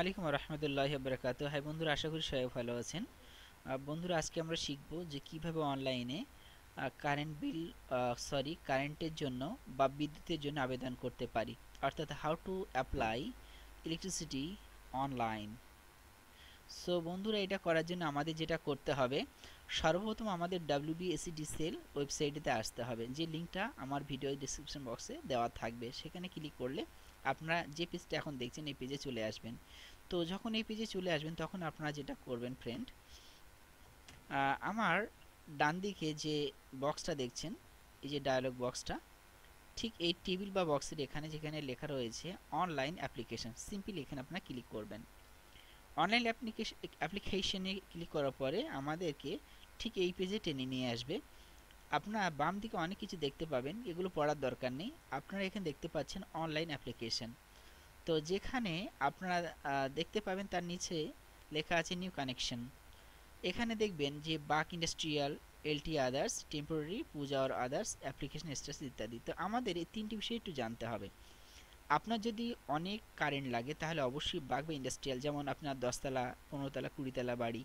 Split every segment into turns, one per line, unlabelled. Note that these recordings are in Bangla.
আলাইকুম রহমতুল্লাহি বারাকাতুহু। হাই বন্ধুরা, আশা করি সবাই ভালো আছেন। বন্ধুরা, আজকে আমরা শিখব যে কিভাবে অনলাইনে কারেন্টের জন্য বা বিদ্যুতের জন্য আবেদন করতে পারি, অর্থাৎ how to apply electricity online. So বন্ধুরা, এটা করার জন্য আমাদের যেটা করতে হবে, সর্বপ্রথম আমাদের WBSEDCL ওয়েবসাইটেতে আসতে হবে, যে লিঙ্কটা আমার ভিডিও ডিসক্রিপশন বক্সে দেওয়া থাকবে। সেখানে ক্লিক করলে আপনারা যে পেজটা এখন দেখছেন এই পেজে চলে আসবেন। তো যখন এই পেজে চলে আসবেন তখন আপনারা যেটা করবেন ফ্রেন্ড, আমার ডান দিকে যে বক্সটা দেখছেন, এই যে ডায়ালগ বক্সটা, ঠিক এই টেবিল বা বক্সের এখানে যেখানে লেখা রয়েছে অনলাইন অ্যাপ্লিকেশন, সিম্পলি এখানে আপনারা ক্লিক করবেন। অনলাইন অ্যাপ্লিকেশনে ক্লিক করার পরে আমাদেরকে ঠিক এই পেজে টেনে নিয়ে আসবে। আপনারা বাম দিকে অনেক কিছু দেখতে পাবেন, এগুলো পড়ার দরকার নেই। আপনারা এখানে দেখতে পাচ্ছেন অনলাইন অ্যাপ্লিকেশন। তো যেখানে আপনারা দেখতে পাবেন তার নিচে লেখা আছে নিউ কানেকশন। এখানে দেখবেন যে বাক industrial, LT others, temporary, Puja or others, application status ইত্যাদি। তো আমাদের এই তিনটি বিষয় একটু জানতে হবে। আপনার যদি অনেক কারেন্ট লাগে তাহলে অবশ্যই বাক বা ইন্ডাস্ট্রিয়াল, যেমন আপনার 10তলা, 15তলা, 20তলা বাড়ি,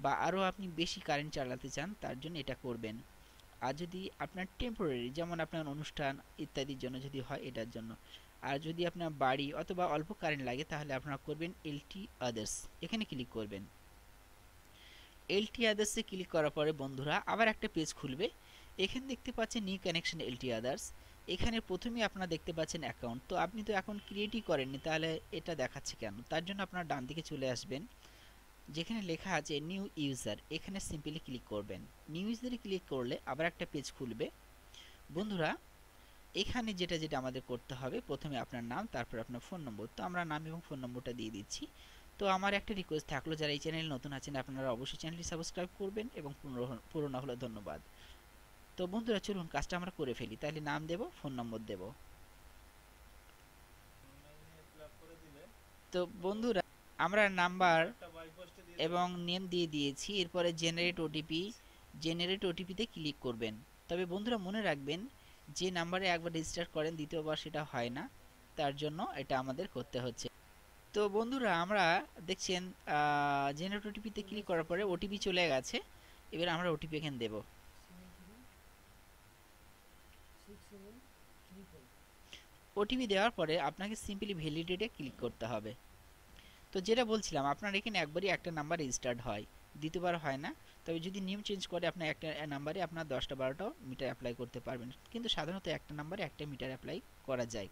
বা আরও আপনি বেশি কারেন্ট চালাতে চান তার জন্য এটা করবেন। আর যদি আপনার টেম্পোরারি, যেমন আপনার অনুষ্ঠান ইত্যাদির জন্য যদি হয় এটার জন্য। আর যদি আপনার বাড়ি অথবা অল্প কারেন্ট লাগে তাহলে আপনারা করবেন এলটি আদার্স, এখানে ক্লিক করবেন। এলটি আদার্সে ক্লিক করার পরে বন্ধুরা আবার একটা পেজ খুলবে। এখানে দেখতে পাচ্ছেন নিউ কানেকশন এলটি আদার্স। এখানে প্রথমেই আপনারা দেখতে পাচ্ছেন অ্যাকাউন্ট। তো আপনি তো অ্যাকাউন্ট ক্রিয়েটই করেননি, তাহলে এটা দেখাচ্ছে কেন? তার জন্য আপনারা ডান দিকে চলে আসবেন, যেখানে লেখা আছে নিউ ইউজার, এখানে সিম্পলি ক্লিক করবেন। নিউ ইউজারে ক্লিক করলে আবার একটা পেজ খুলবে। বন্ধুরা, এখানে যেটা যেটা আমাদের করতে হবে, প্রথমে আপনার নাম, তারপর আপনার ফোন নম্বর। তো আমরা নাম এবং ফোন নম্বরটা দিয়ে দিচ্ছি। তো আমার একটা রিকোয়েস্ট থাকলো, যারা এই চ্যানেলে নতুন আছেন আপনারা অবশ্যই চ্যানেলটি সাবস্ক্রাইব করবেন, এবং পুরনো হলে ধন্যবাদ। তো বন্ধুরা, চলুন কাজটা আমরা করে ফেলি। তাহলে নাম দেব, ফোন নম্বর দেব। তো বন্ধুরা, আমরা নাম্বার এবং নেম দিয়ে দিয়েছি। এরপরে জেনারেট ওটিপিতে ক্লিক করবেন। তবে বন্ধুরা মনে রাখবেন, যে নাম্বারে একবার রেজিস্টার করেন দ্বিতীয়বার সেটা হয় না, তার জন্য এটা আমাদের করতে হচ্ছে। তো বন্ধুরা, আমরা দেখছেন জেনারেট ওটিপিতে ক্লিক করার পরে ওটিপি চলে গেছে। এবার আমরা ওটিপি এখানে দেব। ওটিপি দেওয়ার পরে আপনাকে সিম্পলি ভ্যালিডেটে ক্লিক করতে হবে। তো যেটা বলছিলাম, আপনার এখানে একবারই একটা নাম্বার রেজিস্টার্ড হয়, দ্বিতীয়বার হয় না। তবে যদি নিয়ম চেঞ্জ করে আপনার একটা নাম্বারে আপনার 10টা 12টাও মিটার অ্যাপ্লাই করতে পারবেন, কিন্তু সাধারণত একটা নাম্বারে একটা মিটার অ্যাপ্লাই করা যায়।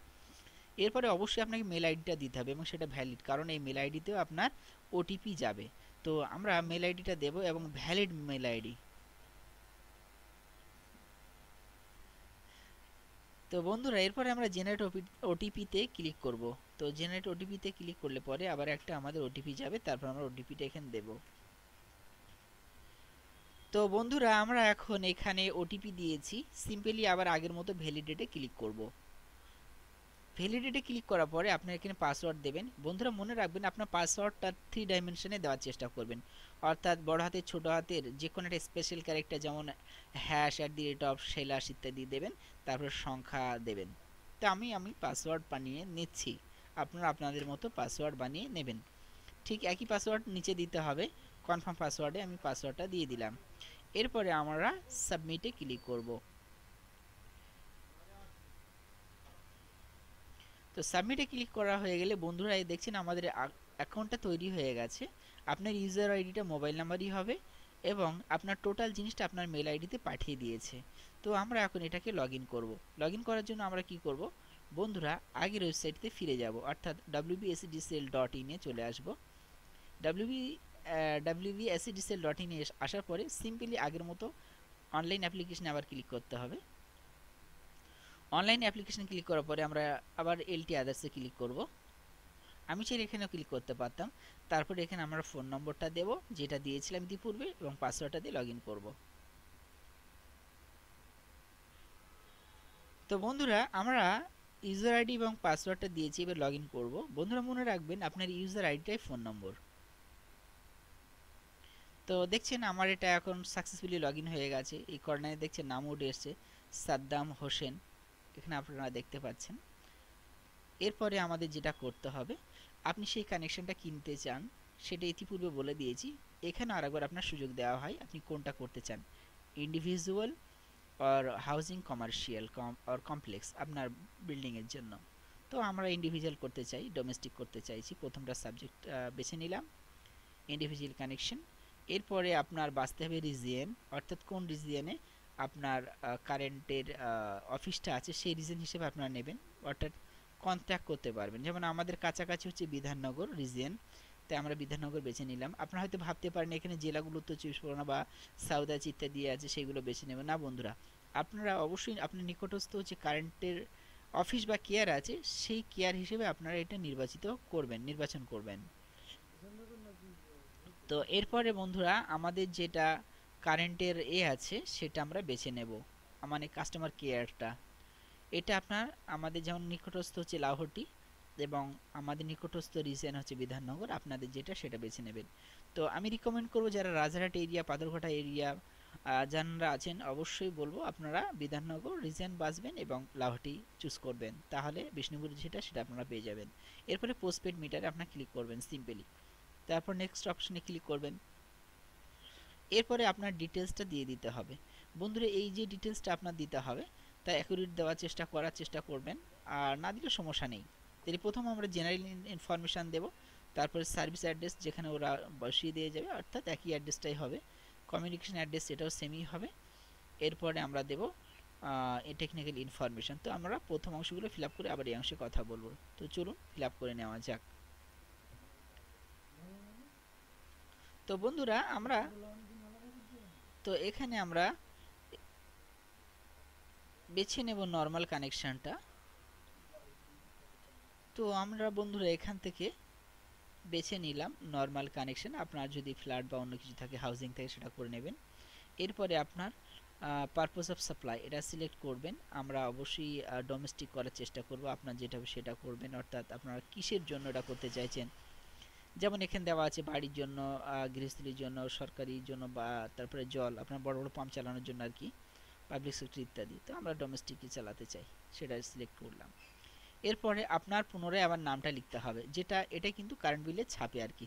এরপরে অবশ্যই আপনাকে মেল আইডিটা দিতে হবে, এবং সেটা ভ্যালিড, কারণ এই মেল আইডিতেও আপনার ওটিপি যাবে। তো আমরা মেল আইডিটা দেবো, এবং ভ্যালিড মেল আইডি। তো বন্ধুরা, এরপরে আমরা জেনারেট ওটিপিতে ক্লিক করব। তো জেনারেট ওটিপিতে ক্লিক করলে পরে আবার একটা আমাদের ওটিপি যাবে, তারপর আমরা ওটিপিটা এখানে দেবো। তো বন্ধুরা, আমরা এখন এখানে ওটিপি দিয়েছি, সিম্পলি আবার আগের মতো ভ্যালিডেটে ক্লিক করব। ভ্যালিডেটে ক্লিক করার পরে আপনার এখানে পাসওয়ার্ড দেবেন। বন্ধুরা মনে রাখবেন, আপনার পাসওয়ার্ডটা 3 ডাইমেনশনে দেওয়ার চেষ্টা করবেন, অর্থাৎ বড় হাতের ছোট হাতের যে কোনো একটা স্পেশাল ক্যারেক্টার, যেমন #@ শেলাস ইত্যাদি দেবেন, তারপর সংখ্যা দেবেন। তো আমি পাসওয়ার্ড বানিয়ে নিচ্ছি, আপনারা আপনাদের মতো পাসওয়ার্ড বানিয়ে নেবেন। ঠিক একই পাসওয়ার্ড নিচে দিতে হবে। কনফার্ম পাসওয়ার্ডে আমি পাসওয়ার্ডটা দিয়ে দিলাম। এরপরে আমরা সাবমিটে ক্লিক করব। তো সাবমিটে ক্লিক করা হয়ে গেলে বন্ধুরা, এই দেখছেন আমাদের অ্যাকাউন্টটা তৈরি হয়ে গেছে। আপনার ইউজার আইডিটা মোবাইল নাম্বারই হবে, এবং আপনার টোটাল জিনিসটা আপনার মেল আইডিতে পাঠিয়ে দিয়েছে। তো আমরা এখন এটাকে লগ ইন করবো। লগ ইন করার জন্য আমরা কি করব বন্ধুরা, আগের ওয়েবসাইটে ফিরে যাব, অর্থাৎ wbsedcl.in এ চলে আসব। wbsedcl.in এ আসার পরে সিম্পলি আগের মতো অনলাইন অ্যাপ্লিকেশনে আবার ক্লিক করতে হবে। অনলাইন অ্যাপ্লিকেশন ক্লিক করার পরে আমরা আবার এলটি আদার্সে ক্লিক করব। আমি চাইলে এখানেও ক্লিক করতে পারতাম। তারপরে এখানে আমরা ফোন নম্বরটা দেব, যেটা দিয়েছিলাম ইতিপূর্বে, এবং পাসওয়ার্ডটা দিয়ে লগ ইন করবো। তো বন্ধুরা, আমরা ইউজার আইডি এবং পাসওয়ার্ডটা দিয়েছি, এবার লগ ইন করবো। বন্ধুরা মনে রাখবেন, আপনার ইউজার আইডিটাই ফোন নম্বর। তো দেখছেন আমার এটা এখন সাকসেসফুলি লগ ইন হয়ে গেছে। এই কর্নারে দেখছেন নাম উঠে এসছে, সাদ্দাম হোসেন, এখানে আপনারা দেখতে পাচ্ছেন। এরপরে আমাদের যেটা করতে হবে, আপনি সেই কানেকশনটা কিনতে চান সেটা ইতিপূর্বে বলে দিয়েছি। এখানে আরেকবার আপনার সুযোগ দেওয়া হয় আপনি কোনটা করতে চান, individual or housing commercial or complex আপনার বিল্ডিংয়ের জন্য। তো আমরা ইন্ডিভিজুয়াল করতে চাই, ডোমেস্টিক করতে চাইছি, প্রথমটা সাবজেক্ট বেছে নিলাম ইন্ডিভিজুয়াল কানেকশন। এরপরে আপনার বাছতে হবে রিজিয়ন, অর্থাৎ কোন রিজিয়নে আপনার কারেন্টের অফিসটা আছে সেই রিজন হিসেবে আপনারা নেবেন, অর্থাৎ কন্ট্যাক্ট করতে পারবেন। যেমন আমাদের কাছাকাছি হচ্ছে বিধাননগর রিজিয়ন, তাই আমরা বিধাননগর বেছে নিলাম। আপনারা হয়তো ভাবতে পারেন এখানে জেলাগুলো তো 24 পরগনা বা সাউদা ইত্যাদি আছে, সেগুলো বেছে নেবেন না বন্ধুরা। আপনারা অবশ্যই আপনার নিকটস্থ হচ্ছে কারেন্টের অফিস বা কেয়ার আছে, সেই কেয়ার হিসেবে আপনারা এটা নির্বাচন করবেন। তো এরপরে বন্ধুরা আমাদের যেটা কারেন্টের আছে সেটা আমরা বেছে নেব, মানে কাস্টমার কেয়ারটা। এটা আপনার আমাদের যেমন নিকটস্থ হচ্ছে লাহোরটি এবং আমাদের নিকটস্থ রিজিয়ন হচ্ছে বিধাননগর, আপনাদের যেটা সেটা বেছে নেবেন। তো আমি রিকমেন্ড করব যারা রাজারহাট এরিয়া, পাথরঘাটা এরিয়া যারা আছেন অবশ্যই বলবো আপনারা বিধাননগর রিজিয়ন বাছবেন এবং লাহোরটি চুজ করবেন, তাহলে বিষ্ণুপুর যেটা সেটা আপনারা পেয়ে যাবেন। এরপরে পোস্টপেড মিটারে আপনারা ক্লিক করবেন সিম্পলি, তারপর নেক্সট অপশনে ক্লিক করবেন। এরপরে আপনার ডিটেলসটা দিয়ে দিতে হবে বন্ধুরা, এই যে ডিটেলসটা আপনার দিতে হবে তা অ্যাকুরেট দেওয়ার চেষ্টা করবেন, আর না দিলে সমস্যা নেই। তাহলে প্রথম আমরা জেনারেল ইনফরমেশান দেব, তারপরে সার্ভিস অ্যাড্রেস যেখানে ওরা বসিয়ে দিয়ে যাবে, অর্থাৎ একই অ্যাড্রেসটাই হবে। কমিউনিকেশন অ্যাড্রেস এটাও সেমই হবে। এরপরে আমরা দেব টেকনিক্যাল ইনফরমেশান। তো আমরা প্রথম অংশগুলো ফিল আপ করে আবার এই অংশে কথা বলবো। তো চলুন ফিল আপ করে নেওয়া যাক। তো বন্ধুরা আমরা তো এখানে আমরা বেছে নেব নর্মাল কানেকশনটা। তো আমরা বন্ধুরা এখান থেকে বেছে নিলাম নর্মাল কানেকশন, আপনার যদি ফ্ল্যাট বা অন্য কিছু থাকে হাউজিং থেকে সেটা করে নেবেন। এরপরে আপনার পারপোজ অফ সাপ্লাই এটা সিলেক্ট করবেন। আমরা অবশ্যই ডোমেস্টিক করার চেষ্টা করব, আপনার যেটা হবে সেটা করবেন, অর্থাৎ আপনারা কিসের জন্য এটা করতে চাইছেন। যেমন এখানে দেওয়া আছে বাড়ির জন্য, গৃহস্থলীর জন্য, সরকারির জন্য, বা তারপরে জল আপনার বড় বড় পাম্প চালানোর জন্য আর কি, পাবলিক সেক্টর ইত্যাদি। তো আমরা ডোমেস্টিকই চালাতে চাই, সেটা সিলেক্ট করলাম। এরপরে আপনার পুনরায় আবার নামটা লিখতে হবে, এটা কিন্তু কারেন্ট বিলে ছাপে আর কি।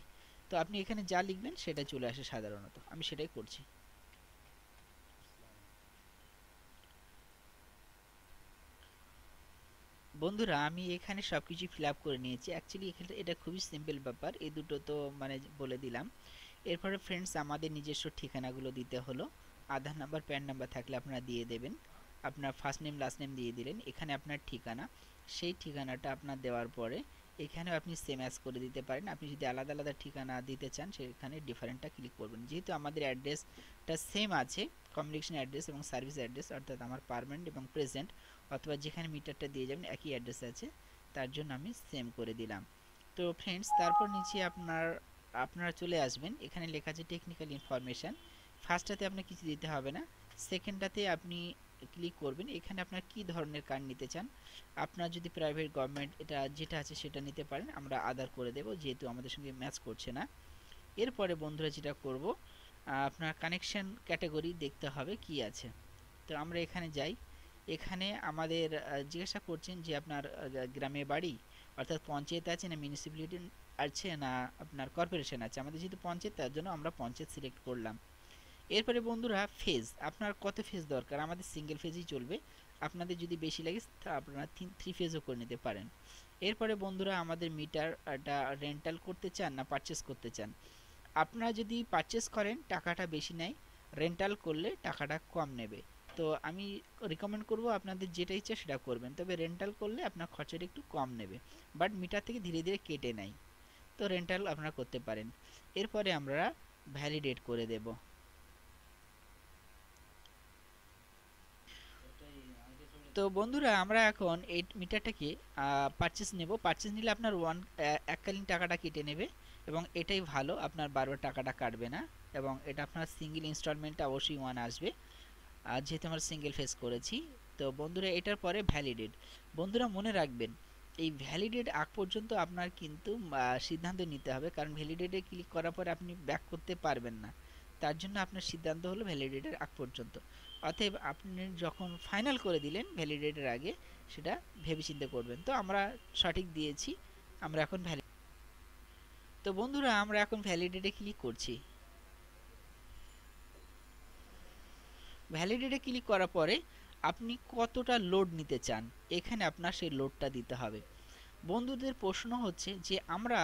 তো আপনি এখানে যা লিখবেন সেটা চলে আসে সাধারণত, আমি সেটাই করছি। বন্ধুরা আমি এখানে সবকিছু ফিল আপ করে নিয়েছি। অ্যাকচুয়ালি এখানে এটা খুবই সিম্পল ব্যাপার, এই দুটো তো মানে বলে দিলাম। এরপরে ফ্রেন্ডস আমাদের নিজস্ব ঠিকানাগুলো দিতে হলো। আধার নাম্বার, প্যান নাম্বার থাকলে আপনারা দিয়ে দেবেন। আপনার ফার্স্ট নেম লাস্ট নেম দিয়ে দিলেন, এখানে আপনার ঠিকানা, সেই ঠিকানাটা আপনার দেওয়ার পরে এখানেও আপনি সেম অ্যাজ করে দিতে পারেন। আপনি যদি আলাদা আলাদা ঠিকানা দিতে চান সেখানে ডিফারেন্টটা ক্লিক করবেন। যেহেতু আমাদের অ্যাড্রেসটা সেম আছে, কমিউনিকেশন অ্যাড্রেস এবং সার্ভিস অ্যাড্রেস, অর্থাৎ আমার পার্মানেন্ট এবং প্রেজেন্ট অথবা যেখানে মিটারটা দিয়ে যাবেন একই অ্যাড্রেস আছে, তার জন্য আমি সেম করে দিলাম। তো ফ্রেন্ডস তারপর নিচে আপনারা চলে আসবেন, এখানে লেখা আছে টেকনিক্যাল ইনফরমেশান। ফার্স্টটাতে আপনার কিছু দিতে হবে না, সেকেন্ডটাতে আপনি ক্লিক করবেন। এখানে আপনার কি ধরনের কার্ড নিতে চান, আপনার যদি প্রাইভেট গভর্নমেন্ট এটা যেটা আছে সেটা নিতে পারেন, আমরা আদার করে দেব যেহেতু আমাদের সঙ্গে ম্যাচ করছে না। এরপরে বন্ধুরা যেটা করব, আপনার কানেকশন ক্যাটাগরি দেখতে হবে কি আছে। তো আমরা এখানে যাই, এখানে আমাদের জিজ্ঞাসা করছেন যে আপনার গ্রামে বাড়ি, অর্থাৎ পঞ্চায়েত আছে না মিউনিসিপ্যালিটি আছে না আপনার কর্পোরেশন আছে। আমাদের যেহেতু পঞ্চায়েত তার জন্য আমরা পঞ্চায়েত সিলেক্ট করলাম। এরপরে বন্ধুরা ফেজ, আপনার কত ফেজ দরকার, আমাদের সিঙ্গেল ফেজই চলবে, আপনাদের যদি বেশি লাগে তা আপনারা 3 ফেজও করে নিতে পারেন। এরপরে বন্ধুরা আমাদের মিটারটা রেন্টাল করতে চান না পারচেস করতে চান। আপনারা যদি পারচেস করেন টাকাটা বেশি নেয়, রেন্টাল করলে টাকাটা কম নেবে। তো আমি রিকমেন্ড করব আপনাদের যেটা ইচ্ছা সেটা করবেন, তবে রেন্টাল করলে আপনার খরচাটা একটু কম নেবে, বাট মিটার থেকে ধীরে ধীরে কেটে নেয়। তো রেন্টাল আপনারা করতে পারেন। এরপরে আমরা ভ্যালিডেট করে দেব। তো বন্ধুরা আমরা এখন এই মিটারটাকে পারচেস নেব। পারচেস নিলে আপনার এককালীন টাকাটা কেটে নেবে এবং এটাই ভালো, আপনার বারবার টাকাটা কাটবে না, এবং এটা আপনার সিঙ্গেল ইনস্টলমেন্টটা অবশ্যই 1 আসবে, আর যেহেতু আমরা সিঙ্গেল ফেস করেছি। তো বন্ধুরা এটার পরে ভ্যালিডেট, বন্ধুরা মনে রাখবেন এই ভ্যালিডেট আগ পর্যন্ত আপনার কিন্তু সিদ্ধান্ত নিতে হবে, কারণ ভ্যালিডেটে ক্লিক করার পরে আপনি ব্যাক করতে পারবেন না। তার জন্য আপনার সিদ্ধান্ত হলো ভ্যালিডেটের আগ পর্যন্ত। অতএব আপনি যখন ফাইনাল করে দিলেন ভ্যালিডেটের আগে সেটা ভেবেচিন্তে করবেন। তো আমরা সঠিক দিয়েছি, আমরা এখন তো বন্ধুরা আমরা এখন ভ্যালিডেটে ক্লিক করছি। ভ্যালিডেটে ক্লিক করার পরে আপনি কতটা লোড নিতে চান এখানে আপনার সেই লোডটা দিতে হবে। বন্ধুদের প্রশ্ন হচ্ছে যে আমরা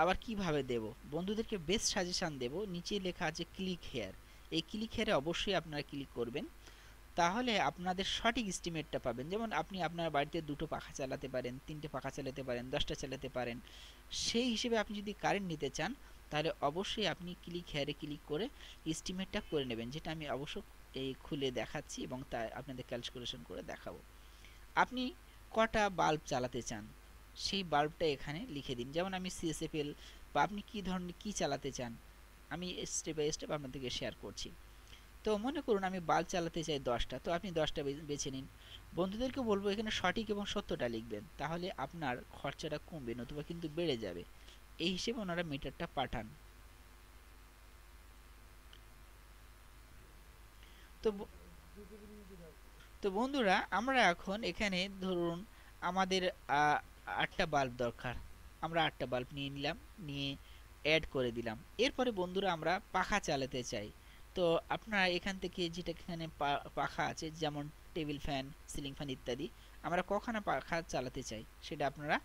আবার কিভাবে দেব, বন্ধুদেরকে বেস্ট সাজেশান দেব। নিচে লেখা আছে ক্লিক হেয়ার, এই ক্লিক হেয়ারে অবশ্যই আপনারা ক্লিক করবেন, তাহলে আপনাদের সঠিক এস্টিমেটটা পাবেন। যেমন আপনি আপনার বাড়িতে 2টো পাখা চালাতে পারেন, 3টে পাখা চালাতে পারেন, 10টা চালাতে পারেন। সেই হিসেবে আপনি যদি কারেন্ট নিতে চান তাহলে অবশ্যই আপনি ক্লিক হেয়ারে ক্লিক করে এস্টিমেটটা করে নেবেন, যেটা আমি অবশ্য এই খুলে দেখাচ্ছি এবং তা আপনাদের ক্যালকুলেশন করে দেখাবো। আপনি কটা বাল্ব চালাতে চান সেই বাল্বটা এখানে লিখে দিন। যেমন আমি সিএসএফএল বা আপনি কী ধরনের কী চালাতে চান আমি স্টেপ বাই স্টেপ আপনাদেরকে শেয়ার করছি। তো মনে করুন আমি বাল্ব চালাতে চাই 10টা, তো আপনি 10টা বেছে নিন। বন্ধুদেরকে বলবো এখানে সঠিক এবং সত্যটা লিখবেন, তাহলে আপনার খরচাটা কমবে, নতুবা কিন্তু বেড়ে যাবে। এই হিসেবে ওনারা মিটারটা পাঠান। তো তো বন্ধুরা আমরা এখন এখানে ধরুন আমাদের 8টা বাল্ব দরকার, আমরা 8টা বাল্ব নিয়ে নিলাম, নিয়ে অ্যাড করে দিলাম। এরপরে বন্ধুরা আমরা পাখা চালাতে চাই, তো আপনারা এখান থেকে যেটা এখানে পাখা আছে যেমন টেবিল ফ্যান, সিলিং ফ্যান ইত্যাদি, আমরা কখানা পাখা চালাতে চাই সেটা আপনারা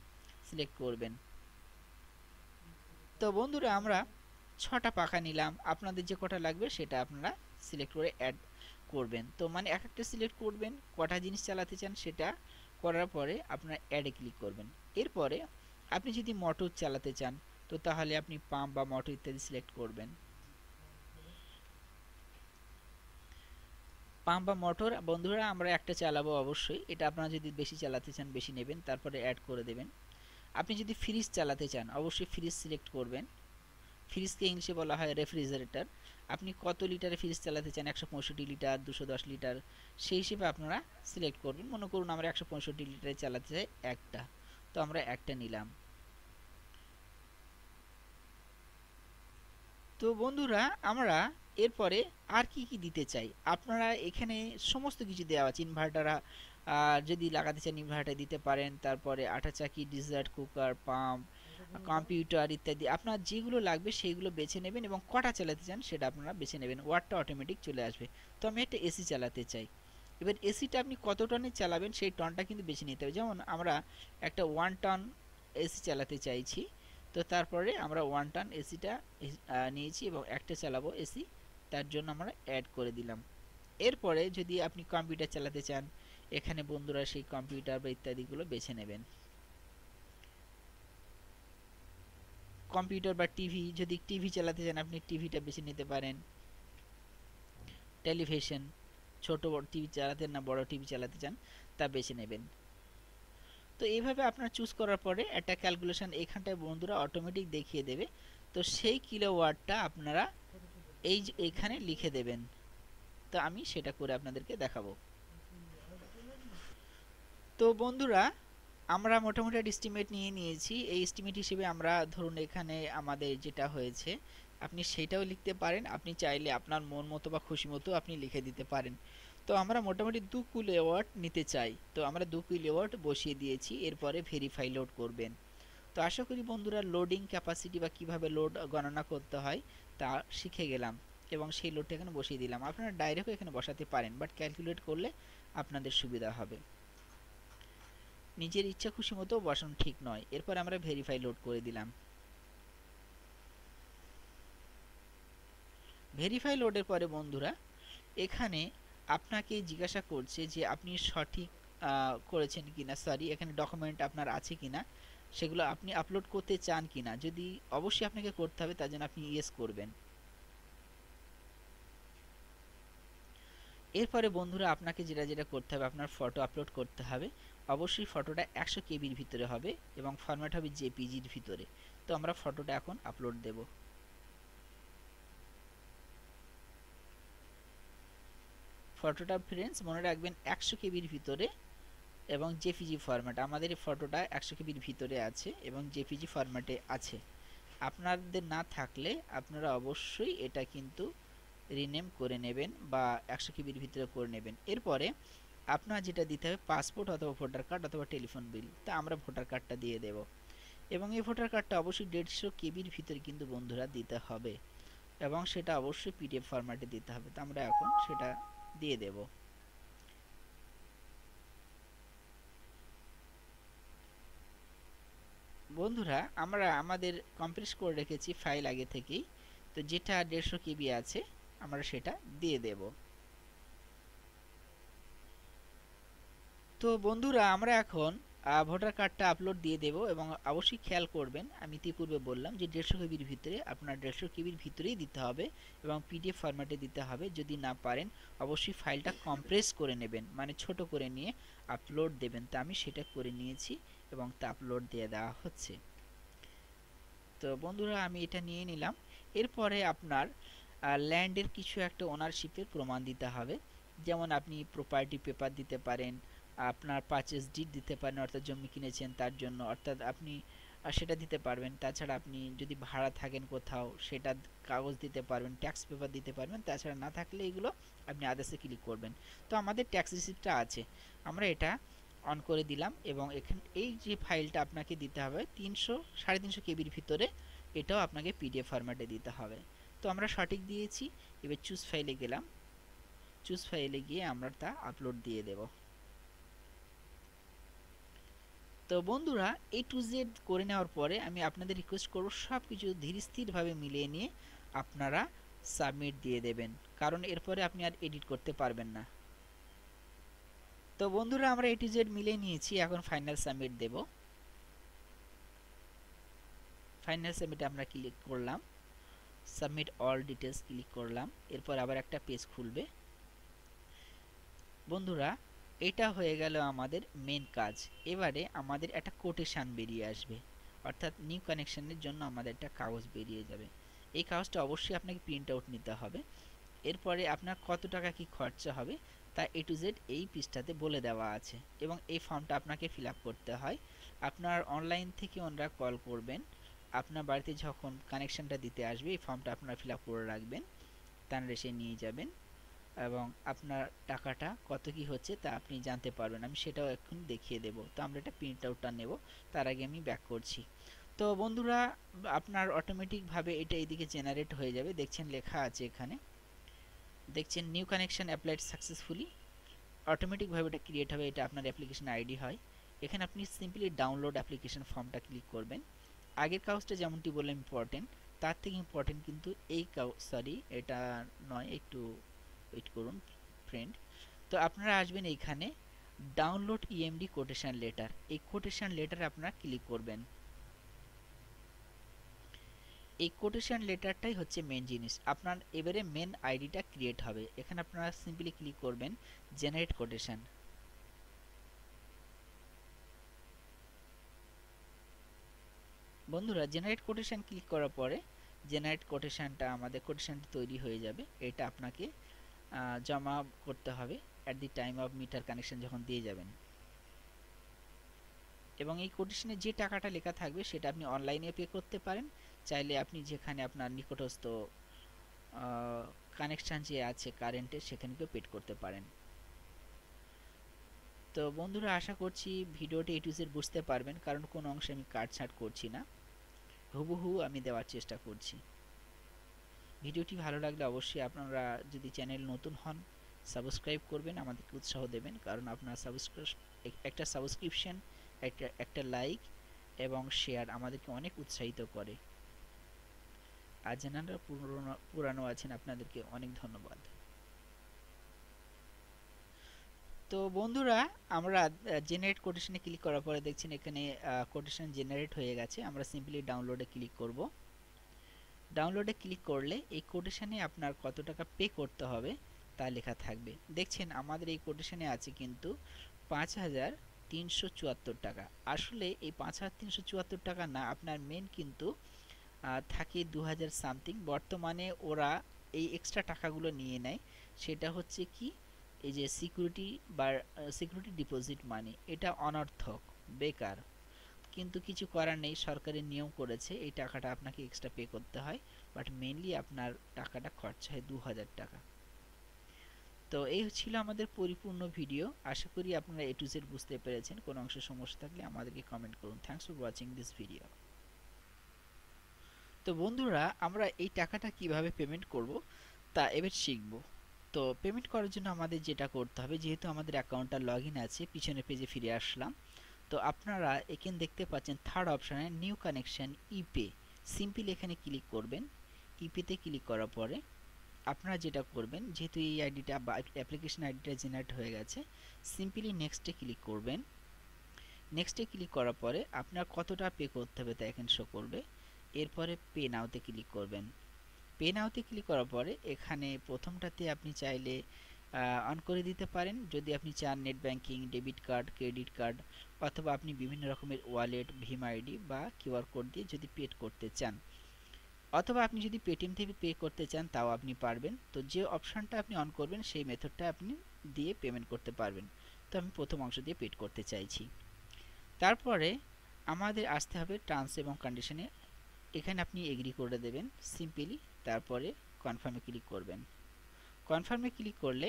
সিলেক্ট করবেন। তো বন্ধুরা আমরা 6টা পাখা নিলাম, আপনাদের যে কটা লাগবে সেটা আপনারা সিলেক্ট করে অ্যাড করবেন। তো মানে এক একটা সিলেক্ট করবেন কটা জিনিস চালাতে চান, সেটা করার পরে আপনারা অ্যাডে ক্লিক করবেন। এরপরে আপনি যদি মোটর চালাতে চান তো তাহলে আপনি পাম্প বা মোটর ইত্যাদি সিলেক্ট করবেন। পাম্প বা মোটর বন্ধুরা আমরা একটা চালাবো অবশ্যই, এটা আপনারা যদি বেশি চালাতে চান বেশি নেবেন, তারপরে অ্যাড করে দেবেন। আপনি যদি ফ্রিজ চালাতে চান অবশ্যই ফ্রিজ সিলেক্ট করবেন। ফ্রিজকে ইংলিশে বলা হয় রেফ্রিজারেটর। আপনি কত লিটারের ফ্রিজ চালাতে চান, 165 লিটার, 210 লিটার, সেই হিসেবে আপনারা সিলেক্ট করবেন। মনে করুন আমরা 165 লিটারে চালাতে চাই একটা, তো আমরা একটা নিলাম। তো বন্ধুরা আমরা এরপরে আর কি কি দিতে চাই, আপনারা এখানে সমস্ত কিছু দেওয়া আছে। ইনভার্টার যদি লাগাতে চান ইনভার্টার দিতে পারেন, তারপরে আটা চাকি, ডিজার্ট কুকার, পাম্প, কম্পিউটার ইত্যাদি আপনার যেগুলো লাগবে সেইগুলো বেছে নেবেন এবং কটা চালাতে চান সেটা আপনারা বেছে নেবেন, ওয়াটটা অটোমেটিক চলে আসবে। তো আমি একটা এসি চালাতে চাই, এবার এসিটা আপনি কত টনের চালাবেন সেই টনটা কিন্তু বেছে নিতে হবে। যেমন আমরা একটা 1 টন এসি চালাতে চাইছি, তো তারপরে আমরা 1 টন এসিটা নিয়েছি এবং একটা চালাবো এসি, তার জন্য আমরা অ্যাড করে দিলাম। এরপরে যদি আপনি কম্পিউটার চালাতে চান এখানে বন্ধুরা সেই কম্পিউটার বা ইত্যাদিগুলো বেছে নেবেন। কম্পিউটার বা টিভি, যদি টিভি চালাতে চান আপনি টিভিটা বেছে নিতে পারেন। টেলিভিশন, ছোট বড় টিভি চালাতে না বড় টিভি চালাতে চান তা বেছে নেবেন। তো এইভাবে আপনার চুজ করার পরে একটা ক্যালকুলেশন এখানটায় বন্ধুরা অটোমেটিক দেখিয়ে দেবে। তো সেই কিলোওয়াটটা আপনারা এইখানে লিখে দেবেন। তো আমি সেটা করে আপনাদেরকে দেখাবো। তো বন্ধুরা আমরা মোটামুটি একটা এস্টিমেট নিয়ে নিয়েছি। এই এস্টিমেট হিসেবে আমরা ধরুন এখানে আমাদের যেটা হয়েছে আপনি সেটাও লিখতে পারেন, আপনি চাইলে আপনার মন মতো বা খুশি মতো আপনি লিখে দিতে পারেন। তো আমরা মোটামুটি 2 কিলোওয়াট নিতে চাই, তো আমরা 2 কিলোওয়াট বসিয়ে দিয়েছি। এরপরে ভেরিফাই লোড করবেন। তো আশা করি বন্ধুরা লোডিং ক্যাপাসিটি বা কিভাবে লোড গণনা করতে হয় তা শিখে গেলাম এবং সেই লোডটা এখানে বসিয়ে দিলাম। আপনারা ডাইরেক্টও এখানে বসাতে পারেন, বাট ক্যালকুলেট করলে আপনাদের সুবিধা হবে। নিজের ইচ্ছা খুশি মতো বসানো ঠিক নয়। এরপর আমরা ভেরিফাই লোড করে দিলাম। ভেরিফাই লোডের পরে বন্ধুরা এখানে আপনাকে জিজ্ঞাসা করছে যে আপনি সঠিক করেছেন কিনা, সরি এখানে ডকুমেন্ট আপনার আছে কিনা, সেগুলো আপনি আপলোড করতে চান কিনা। যদি অবশ্যই আপনাকে করতে হবে তার জন্য আপনি ইয়েস করবেন। এরপরে বন্ধুরা আপনাকে যেটা যেটা করতে হবে আপনার ফটো আপলোড করতে হবে। অবশ্যই ফটোটা 100 কেবির ভিতরে হবে এবং ফরম্যাট হবে জেপিজির ভিতরে। তো আমরা ফটোটা এখন আপলোড দেব। ফটোটা ফ্রেন্ডস মনে রাখবেন 100 কেবির ভিতরে এবং জেপিজি ফরম্যাট। আমাদের ফটোটা 100 কেবির ভিতরে আছে এবং জেপিজি ফরম্যাটে আছে। আপনাদের না থাকলে আপনারা অবশ্যই এটা কিন্তু রিনেম করে নেবেন বা 100 কেবির ভিতরে করে নেবেন। এরপরে আপনার যেটা দিতে হবে পাসপোর্ট অথবা ভোটার কার্ড অথবা টেলিফোন বিল, তা আমরা ভোটার কার্ডটা দিয়ে দেব। এবং এই ভোটার কার্ডটা অবশ্যই 150 কেবির ভিতরে কিন্তু বন্ধুরা দিতে হবে, এবং সেটা অবশ্যই পিডিএফ ফরম্যাটে দিতে হবে। তো আমরা এখন সেটা দিয়ে দেব। বন্ধুরা আমরা আমাদের কমপ্রেস করে রেখেছি ফাইল আগে থেকেই, তো যেটা 150 কেবি আছে আমরা সেটা দিয়ে দেব। তো বন্ধুরা আমরা এখন ভোটার কার্ডটা আপলোড দিয়ে দেব, এবং অবশ্যই খেয়াল করবেন আমি ইতিপূর্বে বললাম যে 150 কেবির ভিতরে, আপনার 150 কেবির ভিতরেই দিতে হবে এবং পিডিএফ ফরম্যাটে দিতে হবে। যদি না পারেন অবশ্যই ফাইলটা কম্প্রেস করে নেবেন, মানে ছোট করে নিয়ে আপলোড দেবেন। তো আমি সেটা করে নিয়েছি এবং তা আপলোড দিয়ে দেওয়া হচ্ছে। তো বন্ধুরা আমি এটা নিয়ে নিলাম। এরপরে আপনার ল্যান্ডের কিছু একটা ওনারশিপের প্রমাণ দিতে হবে, যেমন আপনি প্রপার্টি পেপার দিতে পারেন, আপনার পারচেজ ডিড দিতে পারেন, অর্থাৎ জমি কিনেছেন তার জন্য, অর্থাৎ আপনি সেটা দিতে পারবেন। তাছাড়া আপনি যদি ভাড়া থাকেন কোথাও সেটা কাগজ দিতে পারবেন, ট্যাক্স পেপার দিতে পারবেন। তাছাড়া না থাকলে এগুলো আপনি আদার্সে ক্লিক করবেন। তো আমাদের ট্যাক্স রিসিপ্টটা আছে, আমরা এটা অন করে দিলাম, এবং এখানে এই যে ফাইলটা আপনাকে দিতে হবে 300-350 কেবির ভিতরে, এটাও আপনাকে পিডিএফ ফরম্যাটে দিতে হবে। তো আমরা সঠিক দিয়েছি। এবার চুজ ফাইলে গেলাম, চুজ ফাইলে গিয়ে আমরা তা আপলোড দিয়ে দেব। তো বন্ধুরা A to Z করে নেওয়ার পরে আমি আপনাদের রিকোয়েস্ট করব সব কিছু ধীরস্থিরভাবে মিলিয়ে নিয়ে আপনারা সাবমিট দিয়ে দেবেন, কারণ এরপরে আপনি আর এডিট করতে পারবেন না। তো বন্ধুরা আমরা A to Z মিলিয়ে নিয়েছি, এখন ফাইনাল সাবমিট দেব। ফাইনাল সাবমিটে আমরা ক্লিক করলাম, সাবমিট অল ডিটেলস ক্লিক করলাম, এরপর আবার একটা পেজ খুলবে। বন্ধুরা এটা হয়ে গেল আমাদের মেন কাজ। এবারে আমাদের একটা কোটেশন বেরিয়ে আসবে, অর্থাৎ নিউ কানেকশনের জন্য আমাদের একটা কাগজ বেরিয়ে যাবে। এই কাগজটা অবশ্যই আপনাকে প্রিন্ট আউট নিতে হবে। এরপরে আপনার কত টাকা কি খরচা হবে তা A to Z এই পৃষ্ঠাতে বলে দেওয়া আছে, এবং এই ফর্মটা আপনাকে ফিল আপ করতে হয়। আপনার অনলাইন থেকে ওনারা কল করবেন, আপনার বাড়িতে যখন কানেকশনটা দিতে আসবে এই ফর্মটা আপনারা ফিল আপ করে রাখবেন, তারা এসে নিয়ে যাবেন, এবং আপনার টাকাটা কত কি হচ্ছে তা আপনি জানতে পারবেন। আমি সেটাও এখন দেখিয়ে দেব। তো আমরা এটা প্রিন্ট আউটটা নেব, তার আগে আমি ব্যাক করছি। তো বন্ধুরা আপনার অটোমেটিকভাবে এটা এইদিকে জেনারেট হয়ে যাবে, দেখছেন লেখা আছে এখানে, দেখছেন নিউ কানেকশন অ্যাপ্লাইড সাকসেসফুলি, অটোমেটিকভাবে এটা ক্রিয়েট হবে। এটা আপনার অ্যাপ্লিকেশন আইডি হয়। এখানে আপনি সিম্পলি ডাউনলোড অ্যাপ্লিকেশন ফর্মটা ক্লিক করবেন। আগের কাগজটা যেমনটি বললাম ইম্পর্টেন্ট, তার থেকে ইম্পর্টেন্ট কিন্তু এই সরি এটা নয়, একটু ওয়েট করুন ফ্রেন্ড। তো আপনারা আসবেন এইখানে ডাউনলোড ইএমডি কোটেশন লেটার, এই কোটেশন লেটারে আপনারা ক্লিক করবেন। এই কোটেশন লেটারটাই হচ্ছে মেন জিনিস। আপনার এবারে মেন আইডিটা ক্রিয়েট হবে, এখানে আপনারা সিম্পলি ক্লিক করবেন জেনারেট কোটেশন। বন্ধুরা জেনারেট কোটেশন ক্লিক করার পরে জেনারেট কোটেশনটা আমাদের কোটেশনটি তৈরি হয়ে যাবে। এটা আপনাকে জমা করতে হবে at the time of metre connection যখন দিয়ে যাবেন, এবং এই কোটেশনে যে টাকাটা লেখা থাকবে সেটা আপনি অনলাইনে পে করতে পারেন, চাইলে আপনি যেখানে আপনার নিকটস্থ কানেকশন যে আছে কারেন্টের সেখানেও পেড করতে পারেন। তো বন্ধুরা আশা করছি ভিডিওটি A to Z বুঝতে পারবেন, কারণ কোনো অংশে আমি কাটছাঁট করছি না, হুবহু আমি দেওয়ার চেষ্টা করছি। ভিডিওটি ভালো লাগলে অবশ্যই আপনারা যদি চ্যানেল নতুন হন সাবস্ক্রাইব করবেন, আমাদেরকে উৎসাহ দেবেন, কারণ আপনার একটা সাবস্ক্রিপশন, একটা লাইক এবং শেয়ার আমাদেরকে অনেক উৎসাহিত করে। আর যারা পুরানো আছেন আপনাদেরকে অনেক ধন্যবাদ। তো বন্ধুরা আমরা জেনারেট কোটেশনে ক্লিক করার পরে দেখছেন এখানে কোটেশন জেনারেট হয়ে গেছে। আমরা সিম্পলি ডাউনলোডে ক্লিক করব। ডাউনলোডে ক্লিক করলে এই কোটেশনে আপনার কত টাকা পে করতে হবে তা লেখা থাকবে। দেখছেন আমাদের এই কোটেশনে আছে কিন্তু ৫,৩৭৪ টাকা। আসলে এই ৫,৩৭৪ টাকা না, আপনার মেন কিন্তু থাকে ২,০০০ সামথিং। বর্তমানে ওরা এই এক্সট্রা টাকাগুলো নিয়ে নেয়, সেটা হচ্ছে কি এই যে সিকিউরিটি বা সিকিউরিটি ডিপোজিট মানি, এটা অনর্থক, বেকার, কিন্তু কিছু করার নেই, সরকারের নিয়ম করেছে এই টাকাটা আপনাকে এক্সট্রা পে করতে হয়, বাট মেইনলি আপনার টাকাটা খরচা হয় ২,০০০ টাকা। তো এই ছিল আমাদের পরিপূর্ণ ভিডিও। আশা করি আপনারা A to Z বুঝতে পেরেছেন। কোনো অংশে সমস্যা থাকলে আমাদেরকে কমেন্ট করুন। Thanks for watching this video. তো বন্ধুরা, আমরা এই টাকাটা কিভাবে পেমেন্ট করব তা এবার শিখব। তো পেমেন্ট করার জন্য আমাদের যেটা করতে হবে, যেহেতু আমাদের অ্যাকাউন্টটা লগইন আছে, পিছনের পেজে ফিরে আসলাম। তো আপনারা এখানে দেখতে পাচ্ছেন থার্ড অপশানে নিউ কানেকশন ইপে, সিম্পল এখানে ক্লিক করবেন। ইপেতে ক্লিক করার পরে আপনারা যেটা করবেন, যেহেতু এই আইডিটা বা অ্যাপ্লিকেশন আইডিটা জেনারেট হয়ে গেছে, সিম্পলি নেক্সটে ক্লিক করবেন। নেক্সটে ক্লিক করার পরে আপনার কতটা পে করতে হবে তা এখানে শো করবে। এরপরে পে নাওতে ক্লিক করবেন। পে নাওতে ক্লিক করার পরে এখানে প্রথমটাতে আপনি চাইলে অন করে দিতে পারেন, যদি আপনি চান net banking, debit card, credit card, অথবা আপনি বিভিন্ন রকমের ওয়ালেট, ভীম আইডি বা কিউআর কোড দিয়ে যদি পে করতে চান, অথবা আপনি যদি পেটিএম থেকে পে করতে চান তাও আপনি পারবেন। তো যে অপশানটা আপনি অন করবেন সেই মেথডটা আপনি দিয়ে পেমেন্ট করতে পারবেন। তো আমি প্রথম অংশ দিয়ে পে করতে চাইছি। তারপরে আমাদের আসতে হবে টার্মস এবং কন্ডিশনে। এখানে আপনি এগ্রি করে দেবেন সিম্পলি, তারপরে কনফার্মে ক্লিক করবেন। কনফার্মে ক্লিক করলে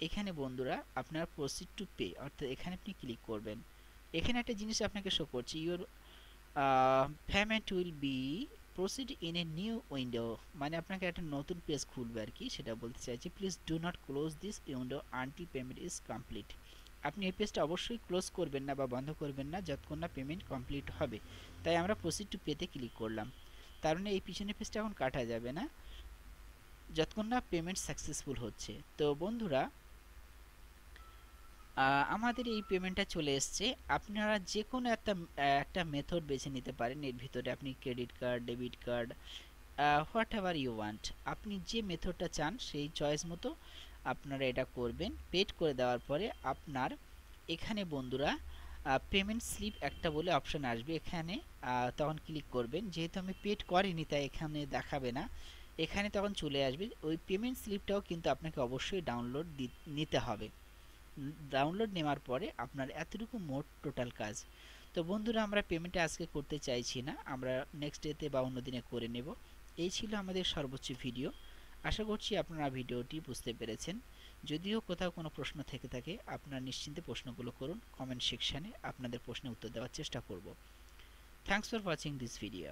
এখানে বন্ধুরা আপনার প্রসিড টু পে, অর্থাৎ এখানে আপনি ক্লিক করবেন। এখানে একটা জিনিস আপনাকে শো করছে, your payment will be proceed in a new window, মানে আপনাকে একটা নতুন পেজ খুলবে আর কি, সেটা বলতে চাইছি। Please do not close this window until payment is complete. আপনি এই পেজটা অবশ্যই ক্লোজ করবেন না বা বন্ধ করবেন না যতক্ষণ না পেমেন্ট কমপ্লিট হবে। তাই আমরা প্রসিড টু পেতে ক্লিক করলাম। তার মানে এই পিছনের পেজটা এখন কাটা যাবে না যতক্ষণ না পেমেন্ট সাকসেসফুল হচ্ছে। তো বন্ধুরা, আমাদের এই পেমেন্টটা চলে এসছে। আপনারা যে কোনো একটা মেথড বেছে নিতে পারেন। এর ভিতরে আপনি credit card, debit card, whatever you want, আপনি যে মেথডটা চান সেই চয়েস মতো আপনারা এটা করবেন। পেড করে দেওয়ার পরে আপনার এখানে বন্ধুরা পেমেন্ট স্লিপ একটা বলে অপশান আসবে, এখানে তখন ক্লিক করবেন। যেহেতু আমি পেড করিনি তাই এখানে দেখাবে না, এখানে তখন চলে আসবে। ওই পেমেন্ট স্লিপটাও কিন্তু আপনাকে অবশ্যই ডাউনলোড নিতে হবে। ডাউনলোড নেওয়ার পরে আপনার এতটুকু মোট টোটাল কাজ। তো বন্ধুরা, আমরা পেমেন্টটা আজকে করতে চাইছি না, আমরা নেক্সট ডেতে বা অন্য দিনে করে নেব। এই ছিল আমাদের সর্বোচ্চ ভিডিও। আশা করছি আপনারা ভিডিওটি বুঝতে পেরেছেন। যদিও কোথাও কোনো প্রশ্ন থেকে থাকে আপনারা নিশ্চিন্তে প্রশ্নগুলো করুন, কমেন্ট সেকশানে আপনাদের প্রশ্নের উত্তর দেওয়ার চেষ্টা করব। Thanks for watching this video.